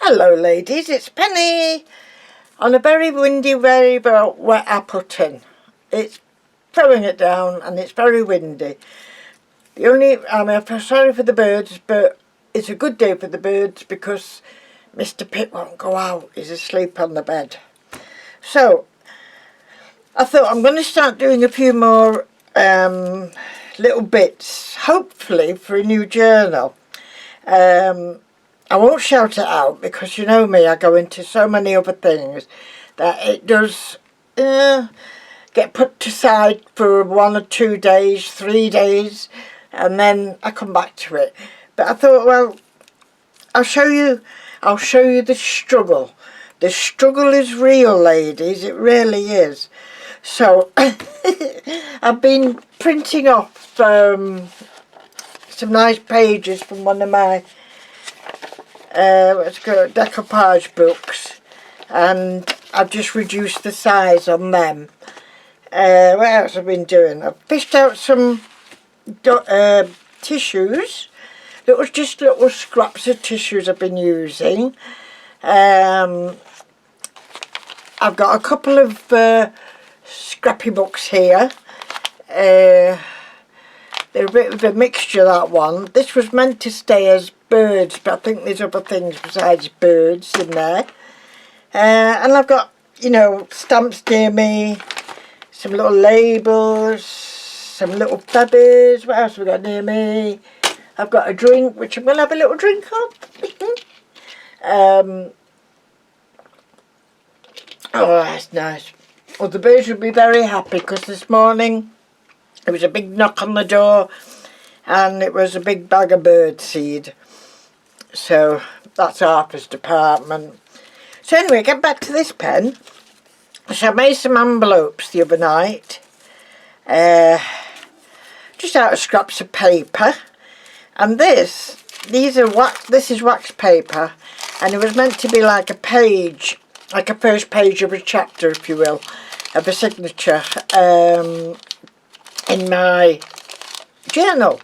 Hello ladies, it's Penny on a very windy, very wet Appleton. It's throwing it down and it's very windy. I'm sorry for the birds, but it's a good day for the birds because Mr. Pitt won't go out. He's asleep on the bed. So I thought I'm going to start doing a few more little bits, hopefully for a new journal. I won't shout it out because you know me, I go into so many other things that it does get put aside for 1 or 2 days, 3 days, and then I come back to it. But I thought, well, I'll show you the struggle. The struggle is real, ladies, it really is. So I've been printing off some nice pages from one of my decoupage books, and I've just reduced the size on them. What else have I been doing? I've fished out some tissues, little scraps of tissues I've been using. I've got a couple of scrappy books here. They're a bit of a mixture, that one. This was meant to stay as birds, but I think there's other things besides birds in there. And I've got, you know, stamps near me, some little labels, some little feathers. What else have we got near me? I've got a drink, which I'm going to have a little drink of. Oh, that's nice. Well, the birds will be very happy because this morning there was a big knock on the door and it was a big bag of bird seed. So that's Harper's department. So anyway, get back to this pen. So I made some envelopes the other night. Just out of scraps of paper. And this is wax paper. And it was meant to be like a page, like a first page of a chapter, if you will, of a signature in my journal.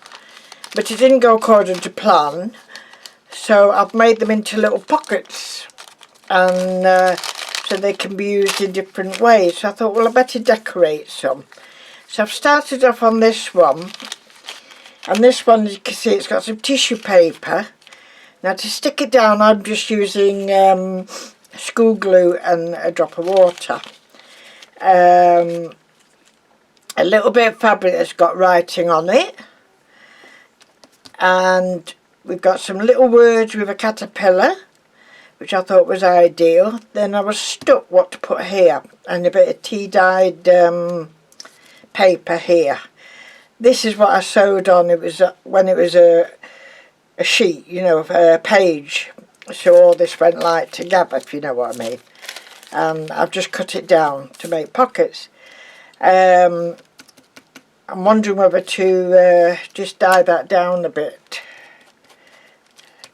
But it didn't go according to plan. So I've made them into little pockets, and so they can be used in different ways. So I thought, well, I better decorate some. So I've started off on this one, and this one, as you can see, it's got some tissue paper. Now to stick it down, I'm just using school glue and a drop of water. A little bit of fabric that's got writing on it, and we've got some little words with a caterpillar, which I thought was ideal. Then I was stuck what to put here, and a bit of tea-dyed paper here. This is what I sewed on. It was when it was a sheet, you know, a page. So all this went like together, if you know what I mean. And I've just cut it down to make pockets. I'm wondering whether to just dye that down a bit.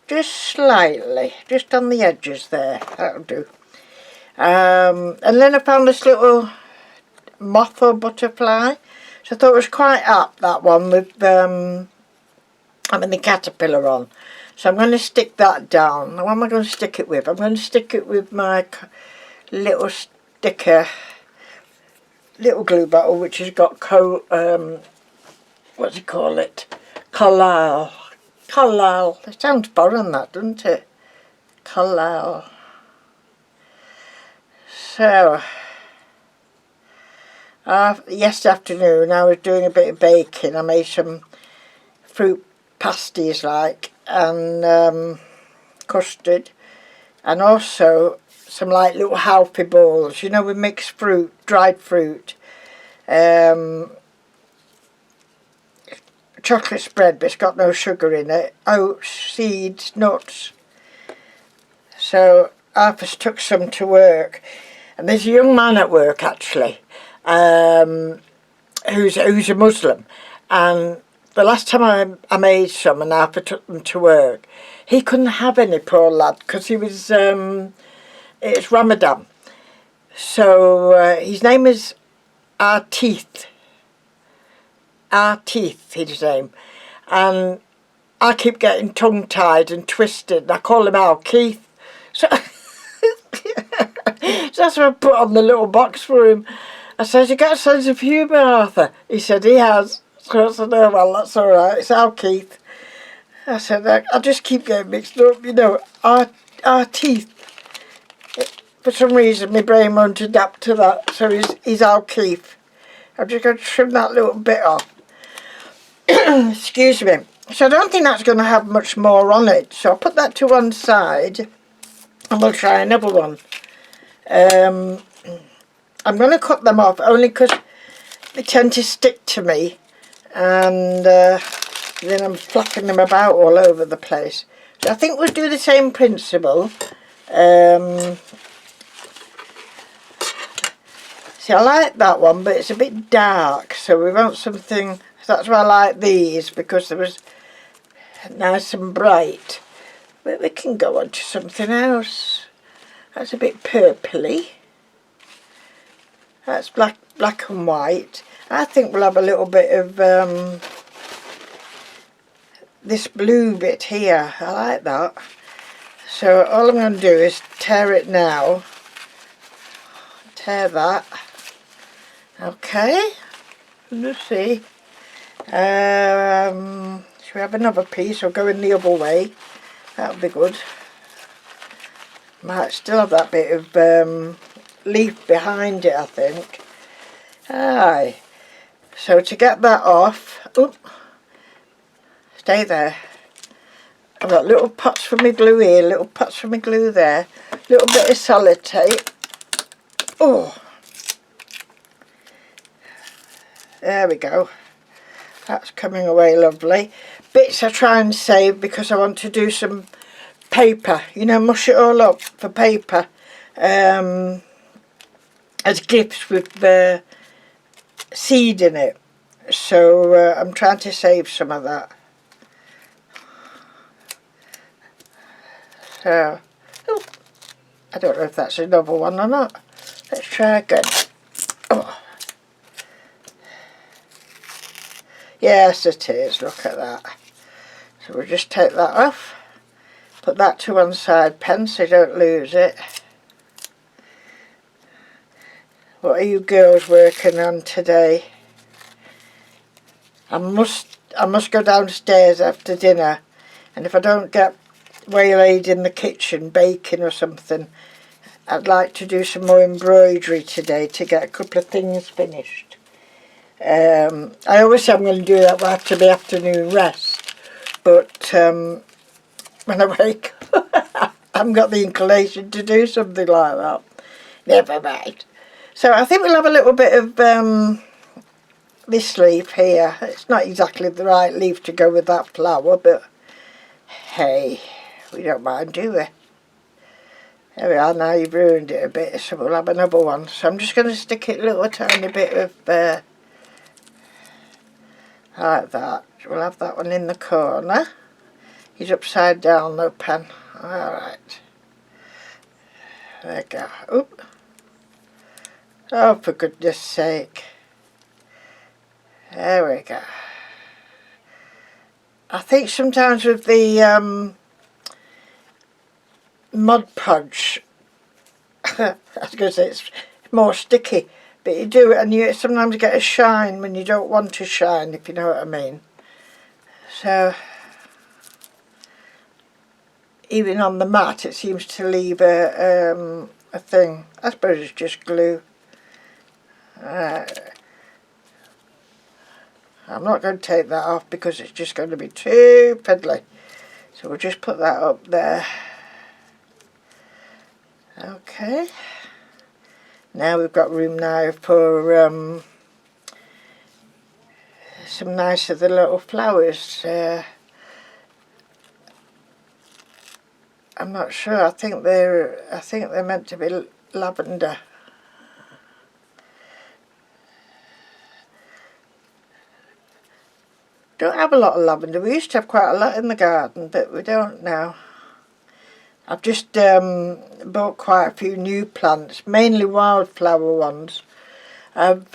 Just slightly, just on the edges there, that'll do. And then I found this little moth or butterfly, so I thought it was quite apt, that one, with having the caterpillar on. So I'm going to stick that down. Now what am I going to stick it with? I'm going to stick it with my little sticker, little glue bottle, which has got what do you call it? Collal. It sounds foreign, that, doesn't it? Collal. So, yesterday afternoon I was doing a bit of baking. I made some fruit pasties and custard, and also some like little healthy balls, you know, with mixed fruit, dried fruit. Chocolate spread, but it's got no sugar in it. Oats, seeds, nuts. So Arthur's took some to work, and there's a young man at work actually, who's a Muslim, and the last time I made some and Arthur took them to work, he couldn't have any, poor lad, because he was it's Ramadan. So his name is Arteeth. Arteeth, his name, and I keep getting tongue-tied and twisted. I call him Al Keith, So, so that's what I put on the little box for him. I said, "You got a sense of humour, Arthur?" He said, "He has." So I said, "Oh, well, that's all right. It's our Keith." I said, "I just keep getting mixed up. You know, our teeth. For some reason, my brain won't adapt to that. So he's our Keith. I'm just going to trim that little bit off." Excuse me. So I don't think that's going to have much more on it. So I'll put that to one side and we'll try another one. I'm going to cut them off only because they tend to stick to me, and then I'm flapping them about all over the place. So I think we'll do the same principle. See, I like that one, but it's a bit dark, so we want something. That's why I like these, because they was nice and bright. But we can go on to something else. That's a bit purpley. That's black and white. I think we'll have a little bit of this blue bit here. I like that. So all I'm going to do is tear it now. Tear that. Okay. Let's see. Should we have another piece or go in the other way? That would be good. Might still have that bit of leaf behind it, I think. Aye. So to get that off, stay there. I've got little pots for my glue here, little pots for my glue there, little bit of sellotape. Oh, there we go. That's coming away lovely. Bits I try and save because I want to do some paper, you know, mush it all up for paper as gifts with the seed in it. So I'm trying to save some of that. So, I don't know if that's another one or not. Let's try again. Oh. Yes, it is. Look at that. So we'll just take that off. Put that to one side, pen, so you don't lose it. What are you girls working on today? I must go downstairs after dinner, and if I don't get waylaid in the kitchen baking or something, I'd like to do some more embroidery today to get a couple of things finished. I always say I'm going to do that after the afternoon rest, but when I wake up, I haven't got the inclination to do something like that. Never mind. So I think we'll have a little bit of this leaf here. It's not exactly the right leaf to go with that flower, but hey, we don't mind, do we? There we are. Now you've ruined it a bit, so we'll have another one. So I'm just going to stick it a little tiny bit of like that. We'll have that one in the corner. He's upside down though, pen. Alright. There we go. Oop. Oh, for goodness sake. There we go. I think sometimes with the Mod Podge, I was going to say it's more sticky, but you do it and you sometimes get a shine when you don't want to shine, if you know what I mean. So even on the mat it seems to leave a thing. I suppose it's just glue. I'm not going to take that off because it's just going to be too fiddly. So we'll just put that up there. Okay. Now we've got room now for some nice of the little flowers. I'm not sure. I think they're meant to be lavender. Don't have a lot of lavender. We used to have quite a lot in the garden, but we don't now. I've just bought quite a few new plants, mainly wildflower ones. I've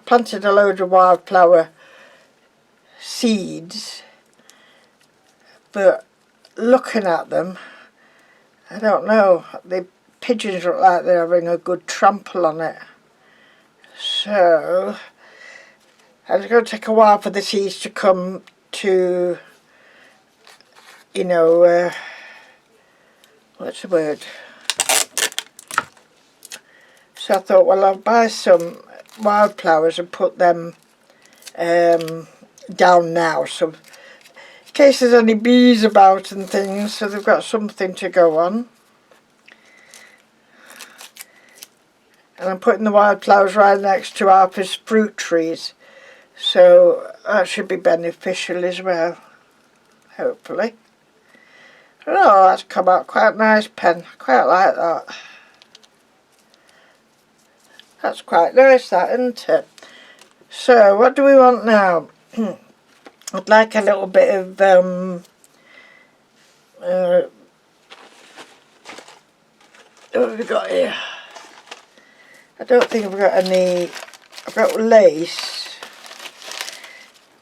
planted a load of wildflower seeds, but looking at them, I don't know, the pigeons look like they're having a good trample on it. So it's going to take a while for the seeds to come to, you know, what's the word? So I thought, well, I'll buy some wildflowers and put them down now, so in case there's any bees about and things, so they've got something to go on. And I'm putting the wildflowers right next to Harper's fruit trees, so that should be beneficial as well, hopefully. Oh, that's come out quite nice, pen. Quite like that. That's quite nice, that, isn't it? So, what do we want now? I'd like a little bit of what have we got here? I don't think I've got any. I've got lace.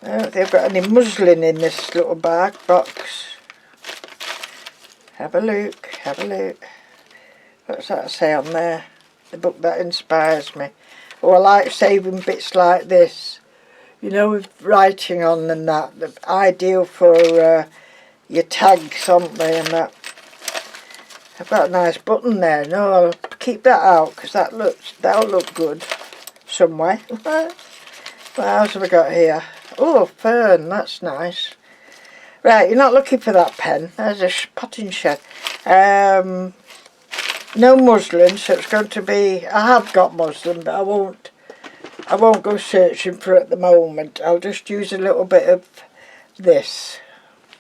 I don't think I've got any muslin in this little bag box. Have a look, have a look. What's that say on there? The book that inspires me. Oh, I like saving bits like this. You know, with writing on and that. They're ideal for your tags, aren't they, and that. I've got a nice button there. No, I'll keep that out because that'll look good somewhere. What else have we got here? Oh, fern, that's nice. Right, you're not looking for that pen. There's a potting shed. No muslin, so it's going to be. I have got muslin, but I won't go searching for it at the moment. I'll just use a little bit of this.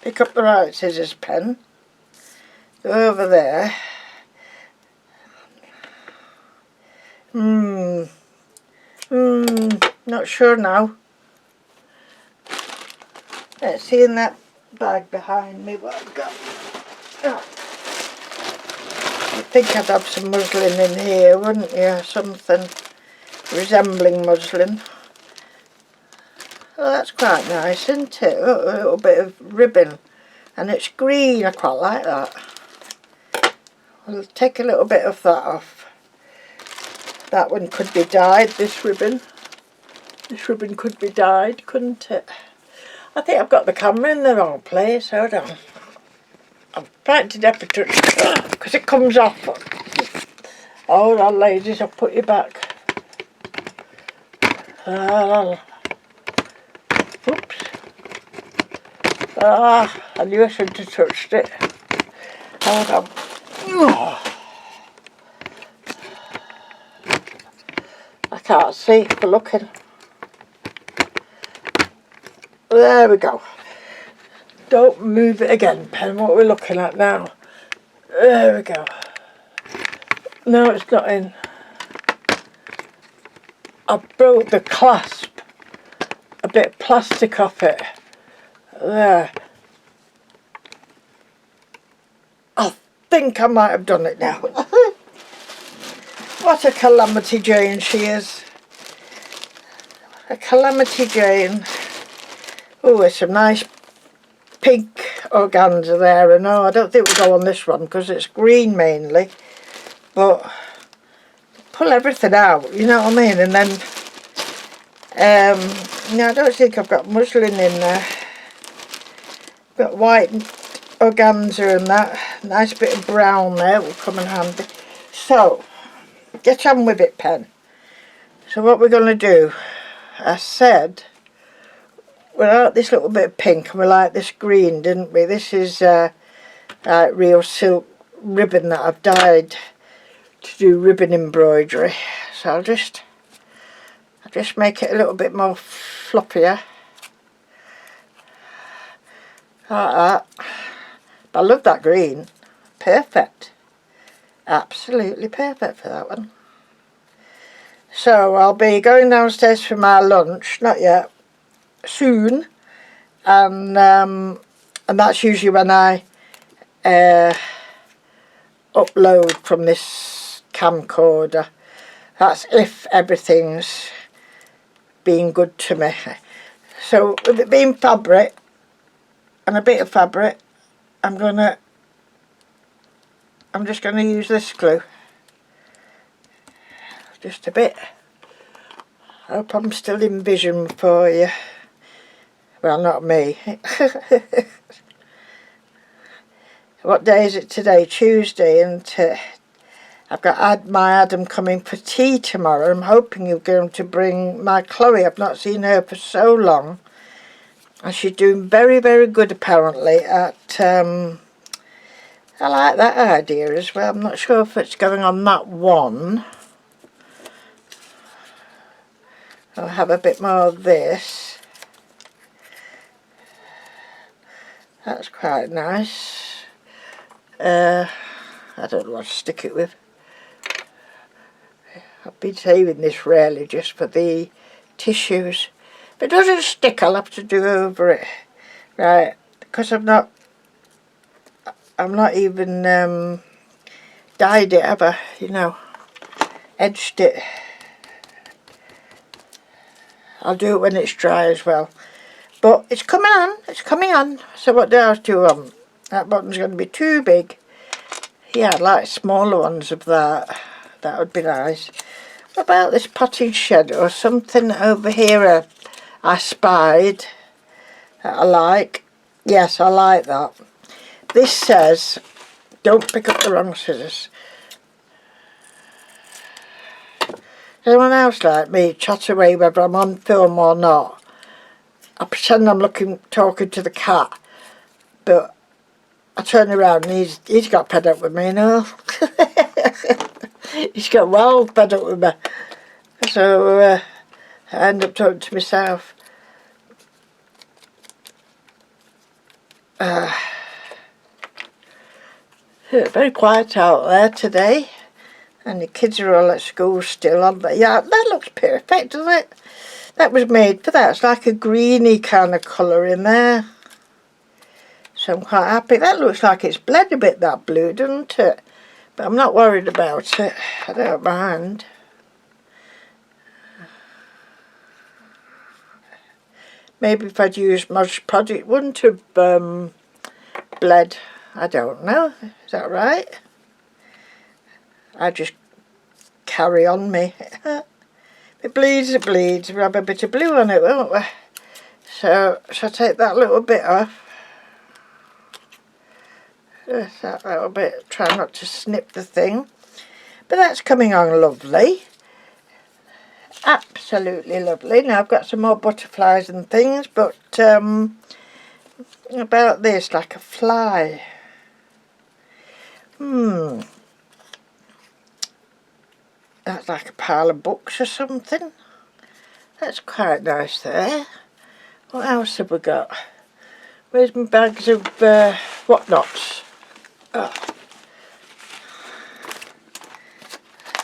Pick up the right scissors pen. Go over there. Not sure now. Let's see in that bag behind me what I've got. Oh. You'd think I'd have some muslin in here, wouldn't you? Something resembling muslin. Oh, that's quite nice, isn't it? Oh, a little bit of ribbon. And it's green, I quite like that. I'll take a little bit of that off. That one could be dyed, this ribbon. This ribbon could be dyed, couldn't it? I think I've got the camera in the wrong place, hold on. I'm frightened to death because it comes off. Hold on, ladies, I'll put you back. Oops. I knew I shouldn't have touched it. Hold on. I can't see for looking. There we go. Don't move it again, pen. What are we looking at now? There we go. No, it's not in. I broke the clasp. A bit of plastic off it. There. I think I might have done it now. What a calamity Jane she is. A calamity Jane. Oh, there's some nice pink organza there. And no, I don't think we'll go on this one because it's green mainly. But pull everything out, you know what I mean? And then, no, I don't think I've got muslin in there. Got white organza and that. Nice bit of brown there will come in handy. So, get on with it, pen. So what we're going to do, I said, we like this little bit of pink and we like this green, didn't we? This is real silk ribbon that I've dyed to do ribbon embroidery. So I'll just make it a little bit more floppier. Like that. But I love that green. Perfect. Absolutely perfect for that one. So I'll be going downstairs for my lunch, not yet, soon, and that's usually when I upload from this camcorder. That's if everything's being good to me. So with it being fabric and a bit of fabric, I'm gonna I'm just going to use this glue. Just a bit. Hope I'm still in vision for you. Well, not me. What day is it today? Tuesday, and I've got my Adam coming for tea tomorrow. I'm hoping you're going to bring my Chloe. I've not seen her for so long. And she's doing very, very good apparently at... I like that idea as well. I'm not sure if it's going on that one. I'll have a bit more of this. That's quite nice. I don't know what to stick it with. I've been saving this rarely just for the tissues. If it doesn't stick, I'll have to do over it. Right, because I'm not even dyed it, have I? You know, edged it. I'll do it when it's dry as well. But it's coming on, it's coming on. So what do I have to do? That button's going to be too big. Yeah, I'd like smaller ones of that. That would be nice. What about this potting shed or something over here I spied that I like? Yes, I like that. This says, don't pick up the wrong scissors. Anyone else like me chat away whether I'm on film or not? I pretend I'm talking to the cat, but I turn around and he's got fed up with me, you know. He's got well fed up with me. So I end up talking to myself. Very quiet out there today. And the kids are all at school still, aren't they? Yeah, that looks perfect, doesn't it? That was made for that. It's like a greeny kind of colour in there. So I'm quite happy. That looks like it's bled a bit, that blue, doesn't it? But I'm not worried about it. I don't mind. Maybe if I'd used Mod's product, it wouldn't have bled. I don't know. Is that right? I just carry on me. If it bleeds, it bleeds. We'll have a bit of blue on it, won't we? So, shall I take that little bit off? Just that little bit. Try not to snip the thing. But that's coming on lovely. Absolutely lovely. Now I've got some more butterflies and things, but about this, like a fly. That's like a pile of books or something. That's quite nice there. What else have we got? Where's my bags of whatnots? Oh.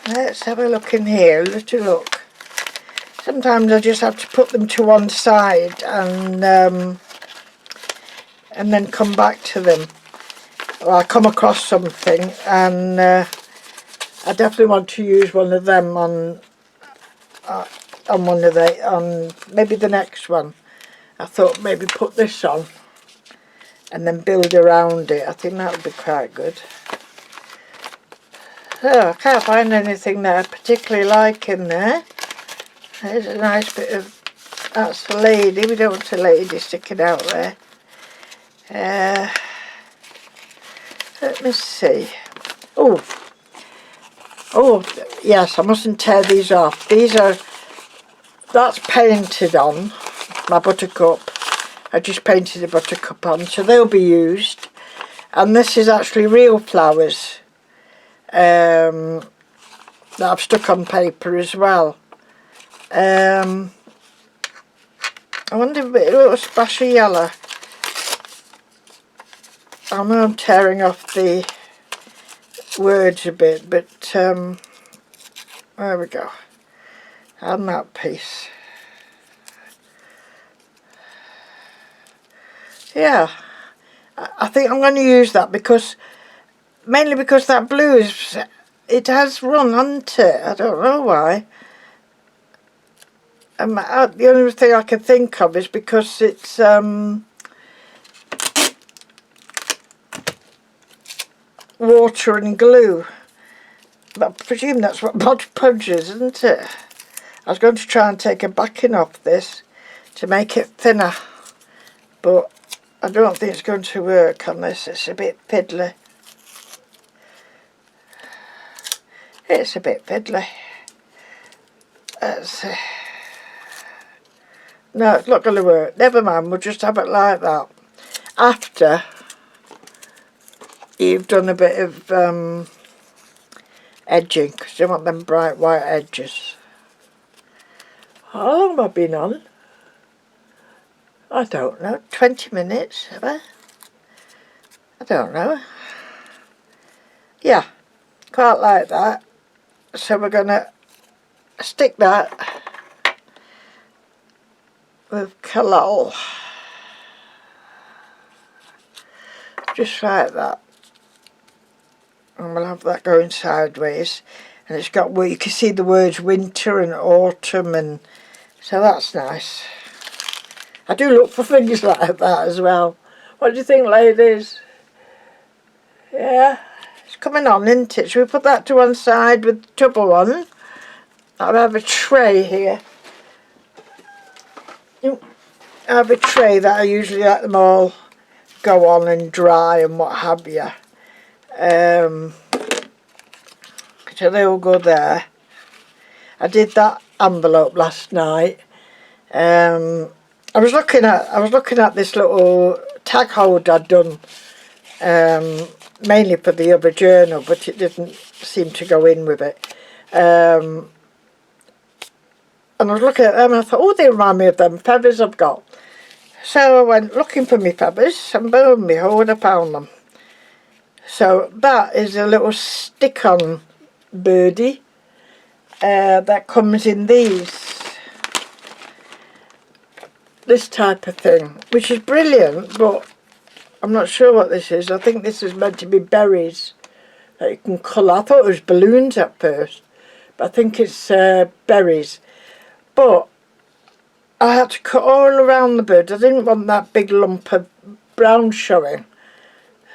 Let's have a look in here, a little look. Sometimes I just have to put them to one side and then come back to them. Or I come across something and I definitely want to use one of them on maybe the next one. I thought maybe put this on and then build around it. I think that would be quite good. Oh, I can't find anything that I particularly like in there. There's a nice bit of, that's a lady. We don't want a lady sticking out there. Let me see. Oh, yes, I mustn't tear these off. That's painted on, my buttercup. I just painted a buttercup on, so they'll be used. And this is actually real flowers that I've stuck on paper as well. I wonder if a little splash of yellow. I know I'm tearing off the words a bit, but there we go. And that piece. Yeah, I think I'm going to use that because, mainly because that blue is, it has run, hasn't it? I don't know why. The only thing I can think of is because it's water and glue. But I presume that's what Mod Podge is, isn't it? I was going to try and take a backing off this to make it thinner, but I don't think it's going to work on this. It's a bit fiddly. It's a bit fiddly. Let's see. No, it's not going to work. Never mind, we'll just have it like that. After you've done a bit of edging, because you want them bright white edges. How long have I been on? I don't know, 20 minutes, have I? I don't know. Yeah, quite like that. So we're going to stick that with Kalal. Just like that. And we'll have that going sideways. And it's got, well, you can see the words winter and autumn, and so that's nice. I do look for things like that as well. What do you think, ladies? Yeah, it's coming on, isn't it? Should we put that to one side with the double one? I have a tray here. I have a tray that I usually let them all go on and dry and what have you. So they all go there. I did that envelope last night. I was looking at this little tag holder I'd done, mainly for the other journal, but it didn't seem to go in with it. And I was looking at them and I thought, oh, they remind me of them feathers I've got. So I went looking for my feathers, and boom, behold, I found them. So that is a little stick-on birdie that comes in this type of thing, which is brilliant, but I'm not sure what this is. I think this is meant to be berries that you can colour. I thought it was balloons at first, but I think it's berries. But I had to cut all around the bird. I didn't want that big lump of brown showing,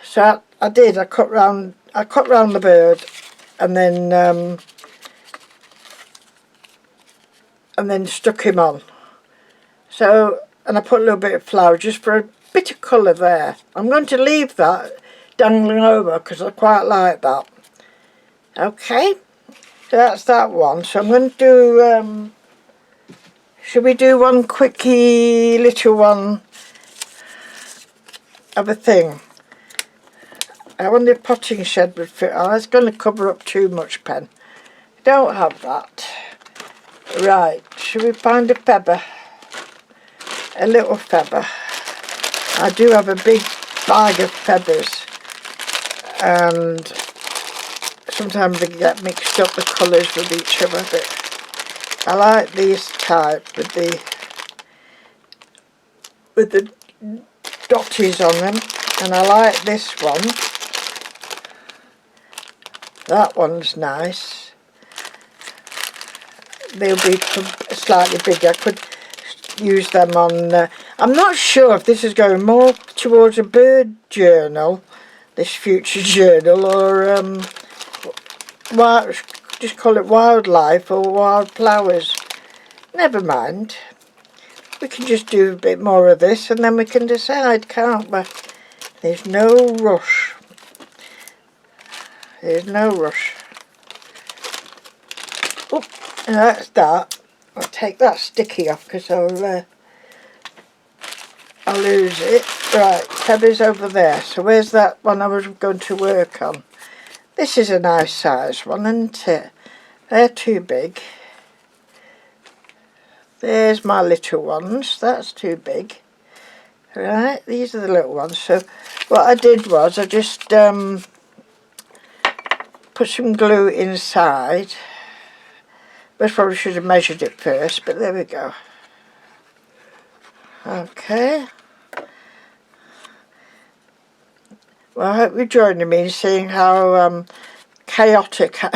so I did. I cut round the bird, and then stuck him on. So, and I put a little bit of flour just for a bit of colour there. I'm going to leave that dangling over because I quite like that. Okay, so that's that one. So I'm going to do, should we do one quickie little one of a thing? I wonder if potting shed would fit. Oh, it's going to cover up too much, pen. Don't have that. Right, should we find a feather? A little feather. I do have a big bag of feathers, and sometimes they get mixed up, the colours with each other, but I like these type with the dotties on them, and I like this one. That one's nice. They'll be slightly bigger. I could use them on, I'm not sure if this is going more towards a bird journal, this future journal, or just call it wildlife or wildflowers. Never mind. We can just do a bit more of this and then we can decide, can't we? There's no rush. There's no rush. Oh, and that's that. I'll take that sticky off because I'll lose it. Right, feathers over there. So where's that one I was going to work on? This is a nice size one, isn't it? They're too big. There's my little ones. That's too big. Right, these are the little ones. So what I did was I just put some glue inside. I probably should have measured it first, but there we go. Okay. Well, I hope you're joining me in seeing how chaotic I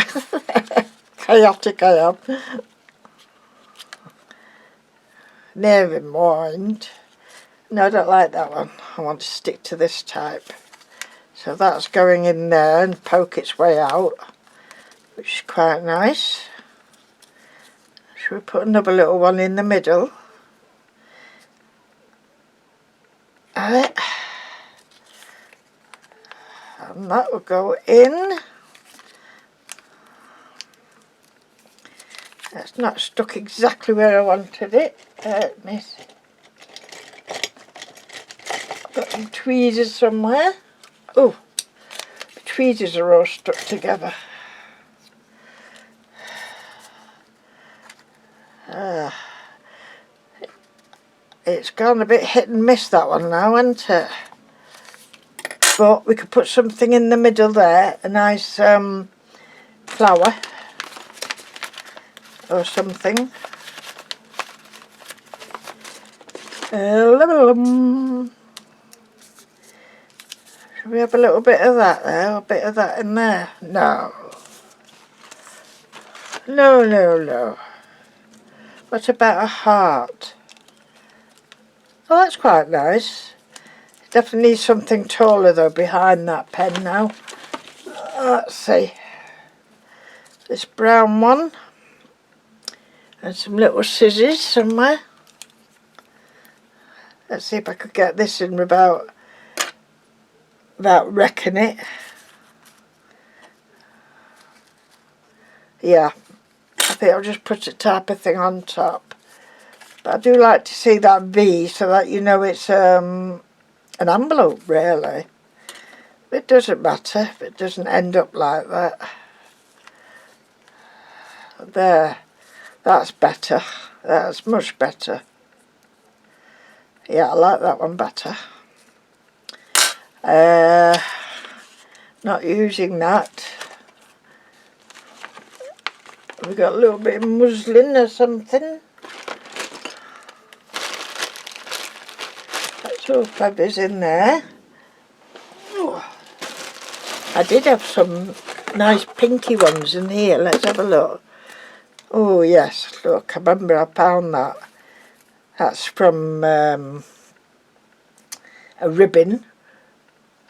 am. Never mind. No, I don't like that one. I want to stick to this type. So that's going in there and poke its way out, which is quite nice. Should we put another little one in the middle? And that will go in. It's not stuck exactly where I wanted it. Miss. I've got some tweezers somewhere. Oh, the tweezers are all stuck together. It's gone a bit hit and miss, that one now, hasn't it? But we could put something in the middle there, a nice flower or something. Should we have a little bit of that there, or a bit of that in there? No. No, no, no. What about a heart? Oh, that's quite nice. Definitely needs something taller though behind that pen now. Let's see. This brown one. And some little scissors somewhere. Let's see if I could get this in without wrecking it. Yeah, I think I'll just put a type of thing on top. But I do like to see that V so that you know it's an envelope, really. It doesn't matter if it doesn't end up like that. There, that's better. That's much better. Yeah, I like that one better. Not using that. We've got a little bit of muslin or something. That's all feathers in there. Ooh. I did have some nice pinky ones in here. Let's have a look. Oh yes, look, I remember I found that. That's from a ribbon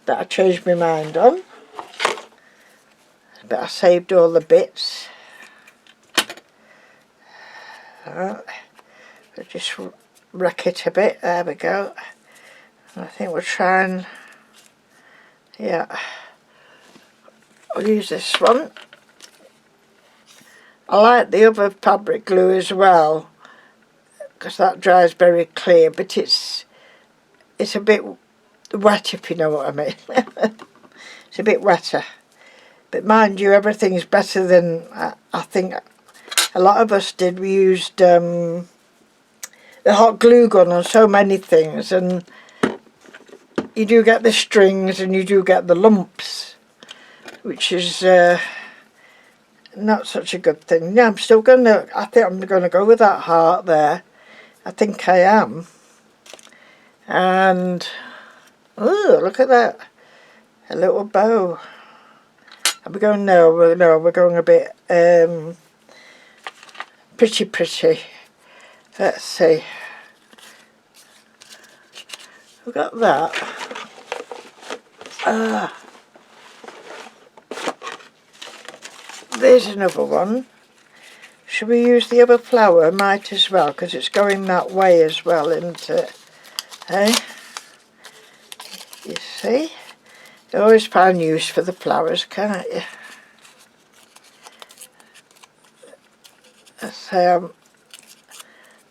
that I changed my mind on. But I saved all the bits. We'll just wreck it a bit. There we go. I think we'll try and, yeah, I'll use this one. I like the other fabric glue as well, because that dries very clear, but it's a bit wet, if you know what I mean. It's a bit wetter. But mind you, everything's better than I think a lot of us did. We used the hot glue gun on so many things, and you do get the strings and you do get the lumps, which is not such a good thing. Yeah, I think I'm gonna go with that heart there. I think I am. And oh, look at that, a little bow. Are we going? No, we're going a bit pretty. Let's see. We've got that. There's another one. Should we use the other flower? Might as well, because it's going that way as well, isn't it? Eh? You see? You always find use for the flowers, can't you? Let's say I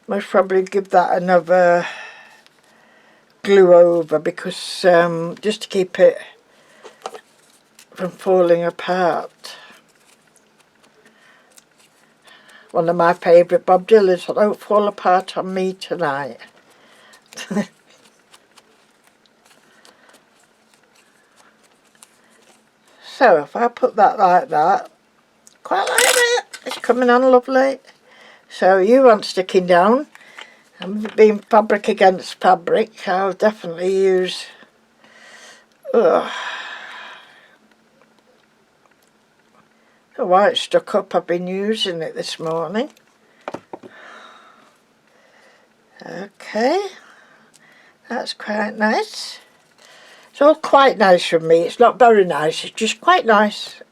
must probably give that another glue over, because just to keep it from falling apart. One of my favourite Bob Dylan's, Don't Fall Apart on Me Tonight. So if I put that like that, quite like that, it's coming on lovely. So you want sticking down, and being fabric against fabric, I'll definitely use the white stuck up. I've been using it this morning. Okay, that's quite nice. It's all quite nice from me. It's not very nice, it's just quite nice.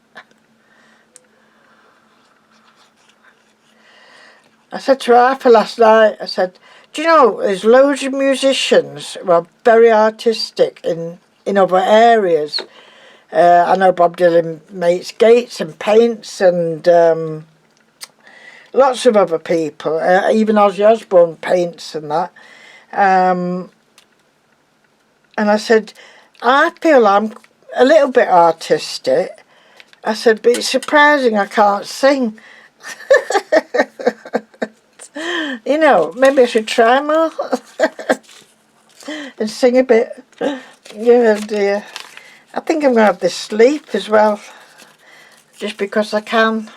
I said to Arthur last night, I said, do you know, there's loads of musicians who are very artistic in other areas. I know Bob Dylan makes gates and paints and lots of other people. Even Ozzy Osbourne paints and that. And I said, I feel I'm a little bit artistic. I said, but it's surprising I can't sing. You know, maybe I should try more and sing a bit. Yeah, dear. I think I'm going to have this sleep as well, just because I can.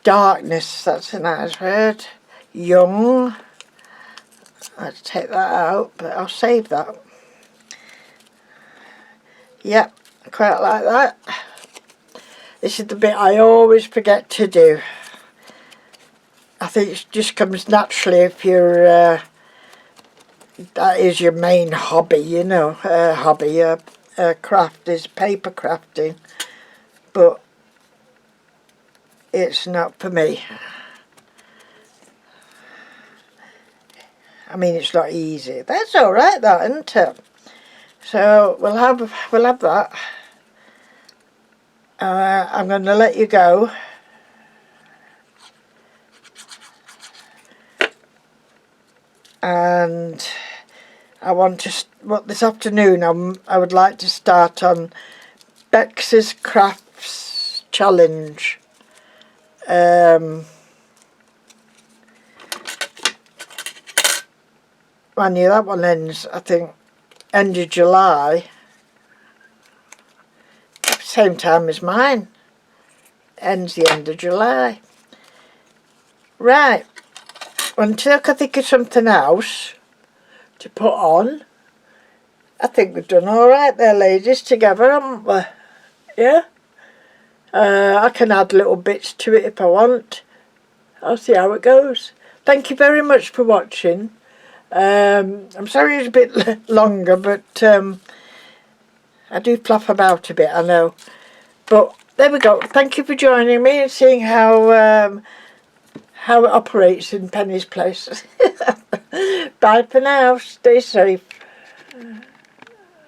Darkness, that's a nice word. Young. Let's take that out, but I'll save that. Yep, quite like that. This is the bit I always forget to do. I think it just comes naturally if you're, that is your main hobby, you know, craft is paper crafting, but it's not for me. I mean, it's not easy. That's all right, that, isn't it? So we'll have that. I'm going to let you go. And I want to, this afternoon I would like to start on Bex's Crafts Challenge. Mind you, that one ends, I think, end of July. Same time as mine. Ends the end of July. Right. Until I can think of something else to put on, I think we've done all right there, ladies, together, haven't we? Yeah? I can add little bits to it if I want. I'll see how it goes. Thank you very much for watching. I'm sorry it's a bit longer, but I do fluff about a bit, I know. But there we go. Thank you for joining me and seeing how it operates in Penny's place. Bye for now. Stay safe.